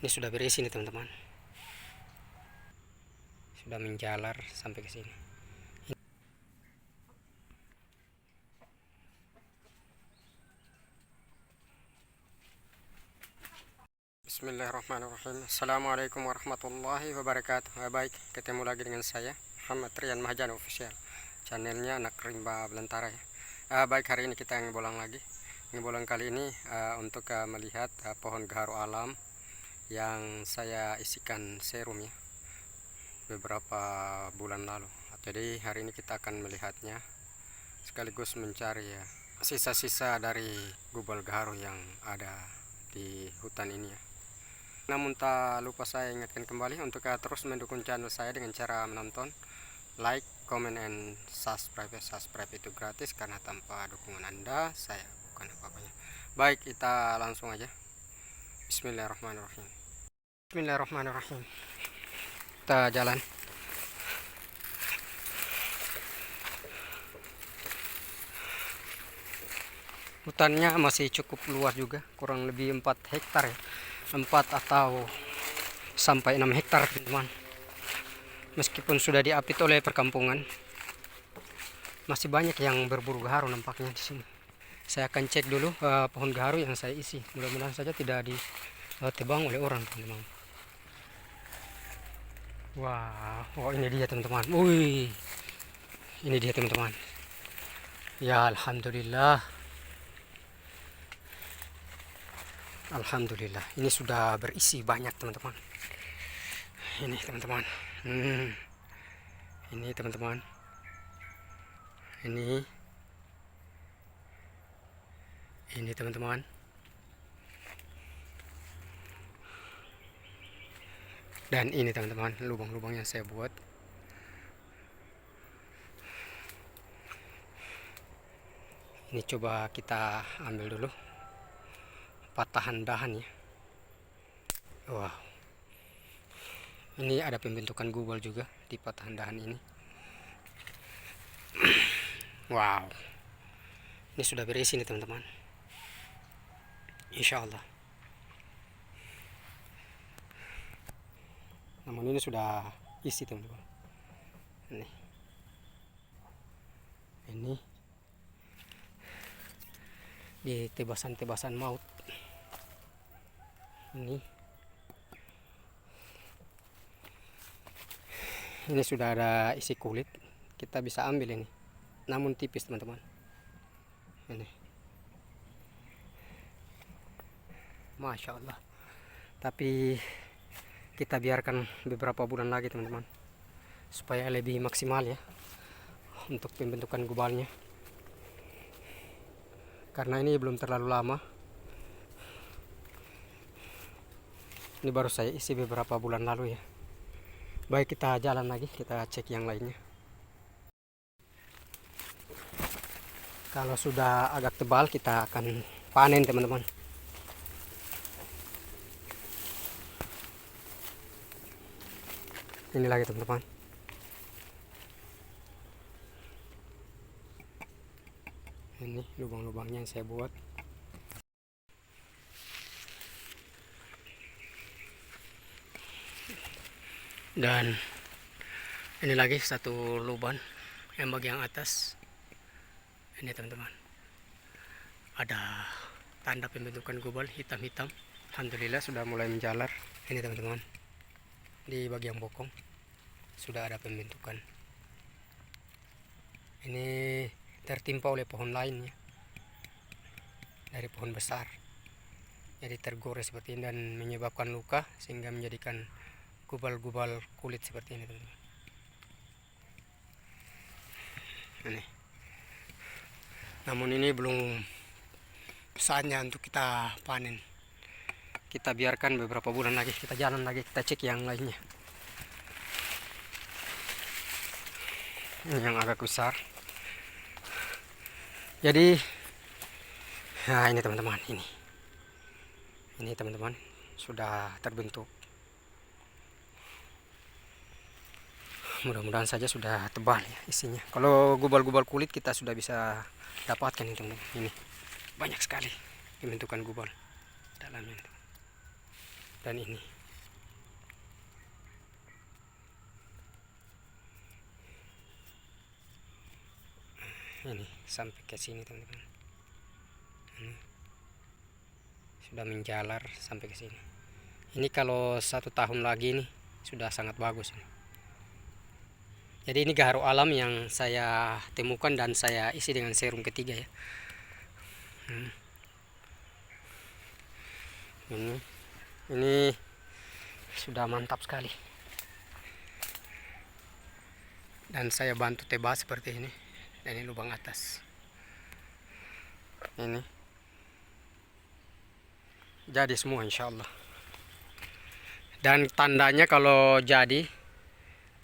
Ini sudah berisi nih teman-teman. Sudah menjalar sampai ke sini. Bismillahirrahmanirrahim. Assalamualaikum warahmatullahi wabarakatuh. Baik, ketemu lagi dengan saya Muhammad Rian Mahjan Official. Channelnya Anak Rimba Belantara ya. Baik, hari ini kita ngebolang lagi. Ngebolang kali ini untuk melihat pohon gaharu alam yang saya isikan serum ya beberapa bulan lalu. Jadi hari ini kita akan melihatnya sekaligus mencari ya sisa-sisa dari gubal gaharu yang ada di hutan ini ya. Namun tak lupa saya ingatkan kembali untuk terus mendukung channel saya dengan cara menonton, like, comment, and subscribe. Subscribe itu gratis karena tanpa dukungan Anda saya bukan apa-apanya. Baik, kita langsung aja. Bismillahirrahmanirrahim. Bismillahirrahmanirrahim. Kita jalan. Hutannya masih cukup luas juga, kurang lebih 4 hektar ya. 4 atau sampai 6 hektar teman-teman. Meskipun sudah diapit oleh perkampungan, masih banyak yang berburu gaharu nampaknya di sini. Saya akan cek dulu pohon gaharu yang saya isi. Mudah-mudahan saja tidak ditebang oleh orang teman-teman. Wah, oh ini dia teman-teman. Wih, ini dia teman-teman. Ya alhamdulillah. Alhamdulillah, ini sudah berisi banyak teman-teman. Ini teman-teman. Ini teman-teman. Ini teman-teman. Dan ini teman-teman, lubang-lubang yang saya buat. Ini coba kita ambil dulu patahan dahan ya. Wow, ini ada pembentukan gubal juga di patahan dahan ini. Wow, ini sudah berisi nih teman-teman, insya Allah. Namun ini sudah isi teman-teman. Ini di tebasan-tebasan maut. Ini sudah ada isi kulit, kita bisa ambil ini, namun tipis teman-teman. Ini, masya Allah. Tapi kita biarkan beberapa bulan lagi teman-teman, supaya lebih maksimal ya untuk pembentukan gubalnya. Karena ini belum terlalu lama. Ini baru saya isi beberapa bulan lalu ya. Baik, kita jalan lagi, kita cek yang lainnya. Kalau sudah agak tebal kita akan panen teman-teman. Ini lagi teman-teman. Ini lubang-lubangnya yang saya buat. Dan ini lagi satu lubang yang bagian atas. Ini teman-teman, ada tanda pembentukan gubal hitam-hitam. Alhamdulillah sudah mulai menjalar. Ini teman-teman, di bagian bokong sudah ada pembentukan. Ini tertimpa oleh pohon lainnya, dari pohon besar, jadi tergores seperti ini dan menyebabkan luka sehingga menjadikan gubal-gubal kulit seperti ini teman-teman. Ini. Namun ini belum saatnya untuk kita panen. Kita biarkan beberapa bulan lagi, kita jalan lagi, kita cek yang lainnya. Ini yang agak besar. Jadi, nah ini teman-teman, ini teman-teman sudah terbentuk. Mudah-mudahan saja sudah tebal ya isinya. Kalau gubal-gubal kulit kita sudah bisa dapatkan ini teman-teman. Ini banyak sekali pembentukan gubal dalamnya. dan ini. Ini sampai ke sini teman-teman. Ini sudah menjalar sampai ke sini. Ini kalau 1 tahun lagi nih sudah sangat bagus ini. Jadi ini gaharu alam yang saya temukan dan saya isi dengan serum ketiga ya. Ini sudah mantap sekali. Dan saya bantu tebas seperti ini. Dan ini lubang atas. Ini jadi semua insya Allah. Dan tandanya kalau jadi,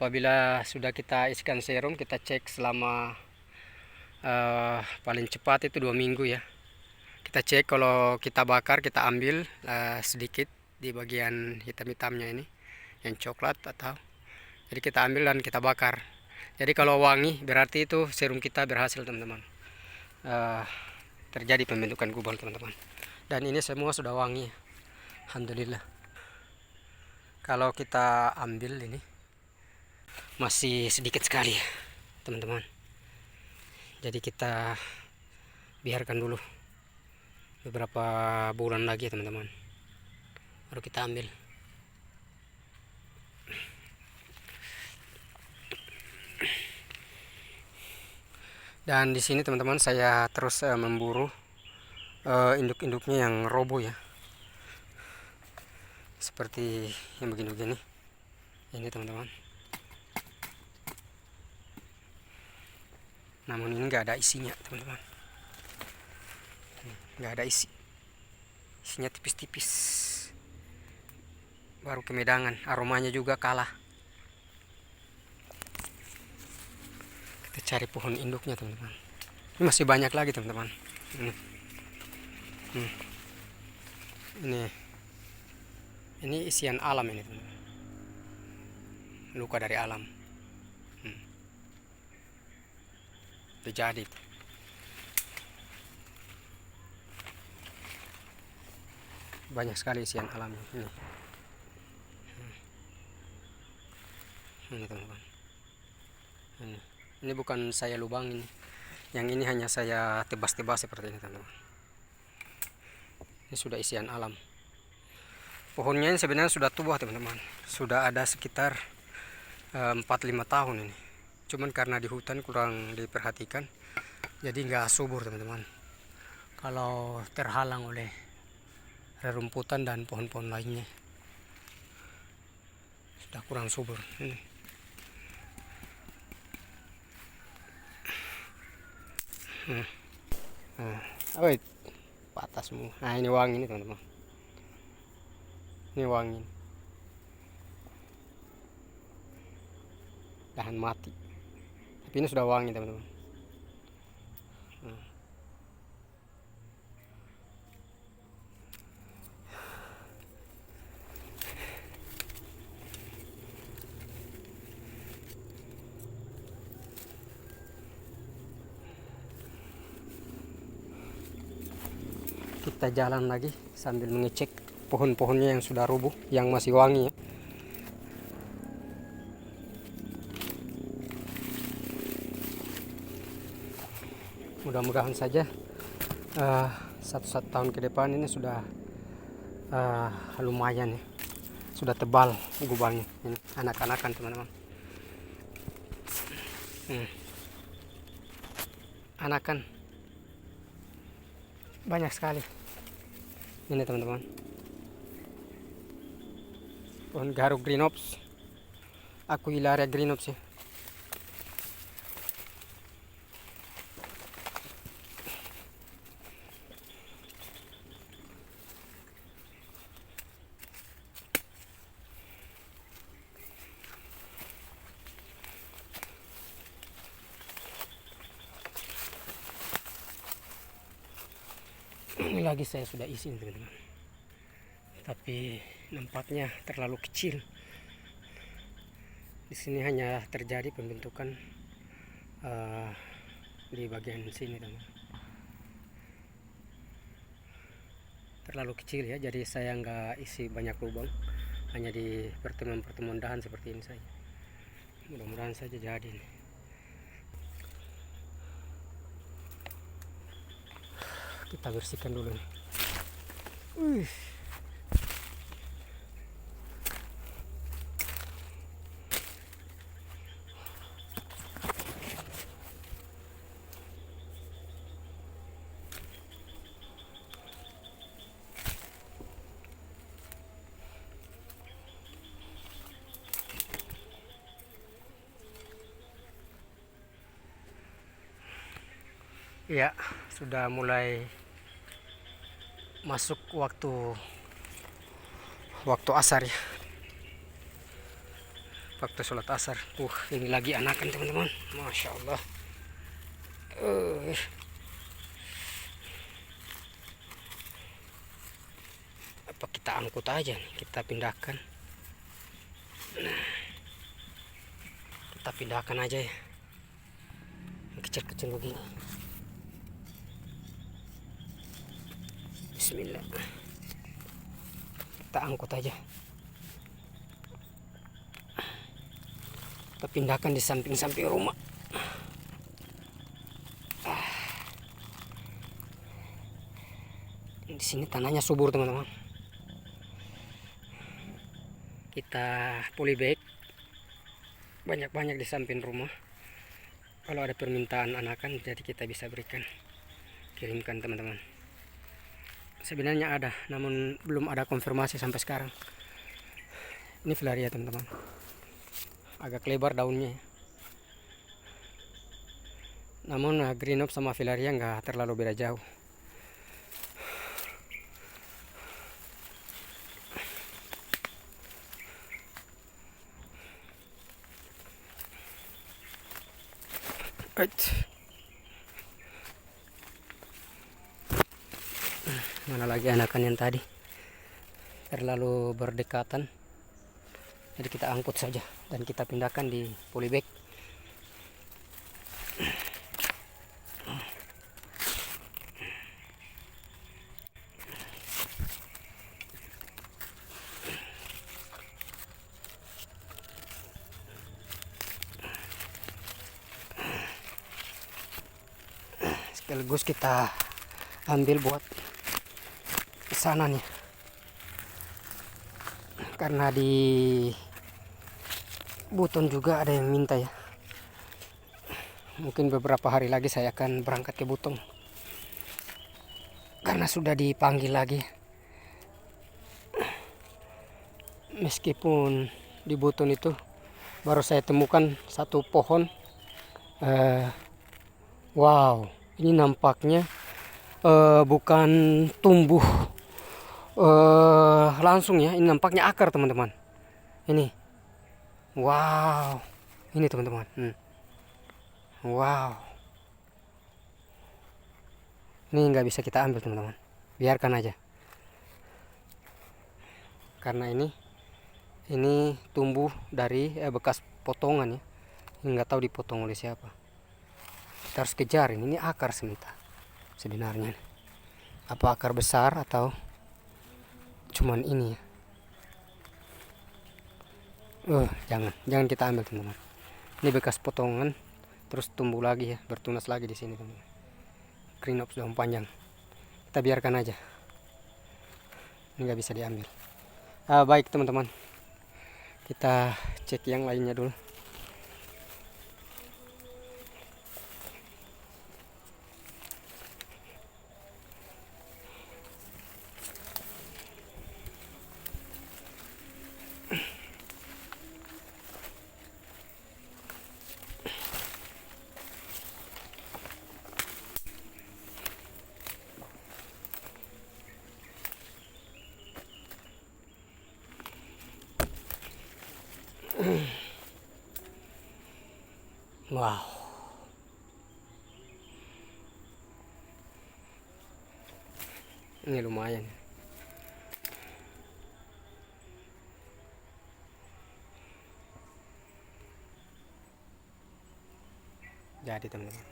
apabila sudah kita isikan serum, kita cek selama paling cepat itu 2 minggu ya. Kita cek, kalau kita bakar, kita ambil sedikit di bagian hitam-hitamnya ini, yang coklat atau, jadi kita ambil dan kita bakar. Jadi kalau wangi berarti itu serum kita berhasil teman-teman. Terjadi pembentukan gubal teman-teman. Dan ini semua sudah wangi, alhamdulillah. Kalau kita ambil ini masih sedikit sekali ya teman-teman. Jadi kita biarkan dulu beberapa bulan lagi teman-teman, baru kita ambil. Dan di sini teman-teman saya terus memburu induk-induknya yang roboh ya, seperti yang begini-begini ini teman-teman. Namun ini nggak ada isinya teman-teman, nggak ada isinya tipis-tipis, baru kemedangan, aromanya juga kalah. Kita cari pohon induknya teman-teman. Ini masih banyak lagi teman-teman. Ini isian alam ini teman-teman, luka dari alam. Itu jadi banyak sekali isian alam ini. Ini teman-teman, ini bukan saya lubang ini, yang ini hanya saya tebas-tebas seperti ini teman-teman. Ini sudah isian alam. Pohonnya ini sebenarnya sudah tua teman-teman, sudah ada sekitar 4-5 tahun ini. Cuman karena di hutan kurang diperhatikan, jadi nggak subur teman-teman. Kalau terhalang oleh rerumputan dan pohon-pohon lainnya, sudah kurang subur. Wait, patah semua. Nah ini wangi ini teman-teman. Ini wangi. Dahan mati. Tapi ini sudah wangi teman-teman. Kita jalan lagi sambil mengecek pohon-pohonnya yang sudah rubuh, yang masih wangi ya. Mudah-mudahan saja 1 tahun ke depan ini sudah lumayan ya, sudah tebal gubalnya. Ini anak-anakan teman-teman. Anakan banyak sekali ini teman-teman. Pohon gaharu Greenops, Aquilaria Greenops ya. Ini lagi saya sudah isi teman-teman, tapi nampaknya terlalu kecil. Di sini hanya terjadi pembentukan di bagian sini teman. terlalu kecil ya, jadi saya nggak isi banyak lubang, hanya di pertemuan-pertemuan dahan seperti ini saja. Mudah-mudahan saja jadi nih. Kita bersihkan dulu nih. Ya, sudah mulai masuk waktu asar ya. Waktu sholat asar. Ini lagi anakan teman-teman. Masya Allah. Apa kita angkut aja nih, kita pindahkan. Nah, kita pindahkan aja ya. Kecil-kecil begini. Bismillah. Kita angkut aja. Kita pindahkan di samping-samping rumah. Di sini tanahnya subur teman-teman. Kita polybag banyak-banyak di samping rumah. Kalau ada permintaan anakan, jadi kita bisa berikan, kirimkan teman-teman. Sebenarnya ada, namun belum ada konfirmasi sampai sekarang. Ini filaria teman-teman, agak lebar daunnya ya. Namun green up sama filaria nggak terlalu beda jauh. Mana lagi anakan yang tadi terlalu berdekatan, jadi kita angkut saja dan kita pindahkan di polybag. Sekaligus kita ambil buat pesanannya, karena di Buton juga ada yang minta ya. Mungkin beberapa hari lagi saya akan berangkat ke Buton, karena sudah dipanggil lagi. Meskipun di Buton itu baru saya temukan satu pohon. Wow, ini nampaknya bukan tumbuh langsung ya, ini nampaknya akar teman-teman. Ini, wow, ini teman-teman. Wow, ini nggak bisa kita ambil teman-teman, biarkan aja, karena ini tumbuh dari bekas potongan ya. Ini nggak tahu dipotong oleh siapa. Kita harus kejar ini akar sebenarnya. Apa akar besar atau cuman ini ya? Jangan kita ambil teman-teman. Ini bekas potongan terus tumbuh lagi ya, bertunas lagi di sini teman-teman. Green up daun panjang. Kita biarkan aja. Ini nggak bisa diambil. Baik teman-teman. Kita cek yang lainnya dulu. Wow, ini lumayan. Jadi teman-teman,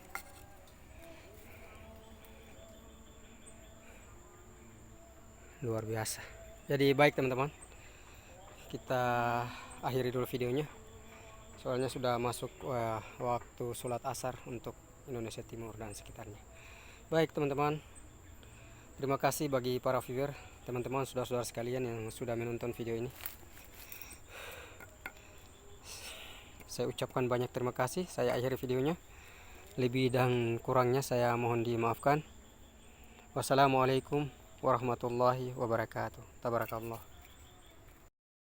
luar biasa. Jadi baik teman-teman, kita akhiri dulu videonya, soalnya sudah masuk waktu sholat asar untuk Indonesia Timur dan sekitarnya. Baik teman-teman, terima kasih bagi para viewer, teman-teman, saudara-saudara sekalian yang sudah menonton video ini. Saya ucapkan banyak terima kasih. Saya akhiri videonya. Lebih dan kurangnya saya mohon dimaafkan. Wassalamualaikum warahmatullahi wabarakatuh. Tabarakallah.